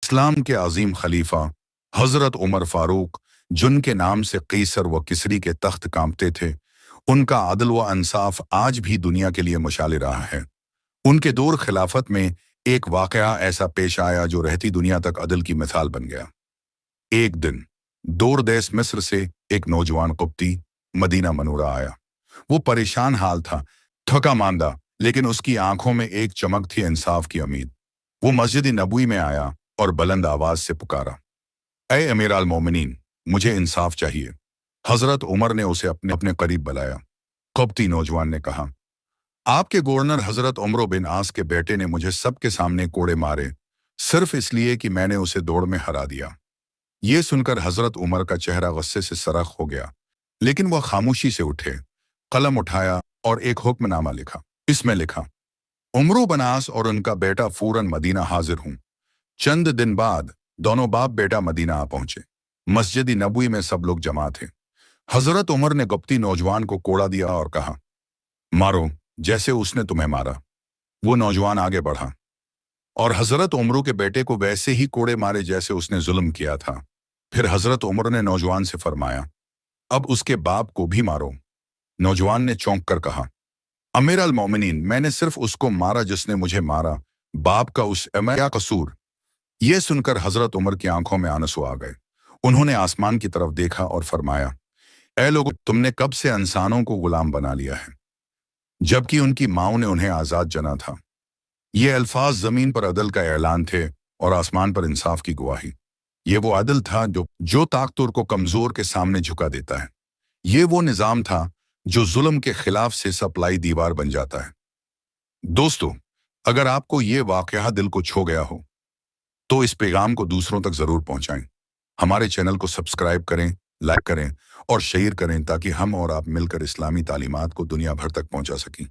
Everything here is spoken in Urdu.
اسلام کے عظیم خلیفہ حضرت عمر فاروق، جن کے نام سے قیصر و کسری کے تخت کانپتے تھے، ان کا عدل و انصاف آج بھی دنیا کے لیے مشعل رہا ہے۔ ان کے دور خلافت میں ایک واقعہ ایسا پیش آیا جو رہتی دنیا تک عدل کی مثال بن گیا۔ ایک دن دور دیس مصر سے ایک نوجوان قبطی مدینہ منورہ آیا۔ وہ پریشان حال تھا، تھکا ماندہ، لیکن اس کی آنکھوں میں ایک چمک تھی، انصاف کی امید۔ وہ مسجد نبوی میں آیا اور بلند آواز سے پکارا، اے امیر المومنین، مجھے انصاف چاہیے۔ حضرت عمر نے اسے اپنے قریب بلایا۔ قبطی نوجوان نے کہا، آپ کے گورنر حضرت عمرو بن عاص کے بیٹے نے مجھے سب کے سامنے کوڑے مارے، صرف اس لیے کہ میں نے اسے دوڑ میں ہرا دیا۔ یہ سن کر حضرت عمر کا چہرہ غصے سے سرخ ہو گیا، لیکن وہ خاموشی سے اٹھے، قلم اٹھایا اور ایک حکم نامہ لکھا۔ اس میں لکھا، عمرو بن عاص اور ان کا بیٹا فوراً مدینہ حاضر ہوں۔ چند دن بعد دونوں باپ بیٹا مدینہ آ پہنچے۔ مسجد نبوی میں سب لوگ جمع تھے۔ حضرت عمر نے قبطی نوجوان کو کوڑا دیا اور کہا، مارو جیسے اس نے تمہیں مارا۔ وہ نوجوان آگے بڑھا اور حضرت عمرو کے بیٹے کو ویسے ہی کوڑے مارے جیسے اس نے ظلم کیا تھا۔ پھر حضرت عمر نے نوجوان سے فرمایا، اب اس کے باپ کو بھی مارو۔ نوجوان نے چونک کر کہا، امیر المومنین، میں نے صرف اس کو مارا جس نے مجھے مارا، باپ کا اس میں کیا قصور؟ یہ سن کر حضرت عمر کی آنکھوں میں آنسو آ گئے۔ انہوں نے آسمان کی طرف دیکھا اور فرمایا، اے لوگو، تم نے کب سے انسانوں کو غلام بنا لیا ہے، جبکہ ان کی ماؤں نے انہیں آزاد جنا تھا۔ یہ الفاظ زمین پر عدل کا اعلان تھے اور آسمان پر انصاف کی گواہی۔ یہ وہ عدل تھا جو طاقتور کو کمزور کے سامنے جھکا دیتا ہے۔ یہ وہ نظام تھا جو ظلم کے خلاف سے سپلائی دیوار بن جاتا ہے۔ دوستو، اگر آپ کو یہ واقعہ دل کو چھو گیا ہو تو اس پیغام کو دوسروں تک ضرور پہنچائیں۔ ہمارے چینل کو سبسکرائب کریں، لائک کریں اور شیئر کریں تاکہ ہم اور آپ مل کر اسلامی تعلیمات کو دنیا بھر تک پہنچا سکیں۔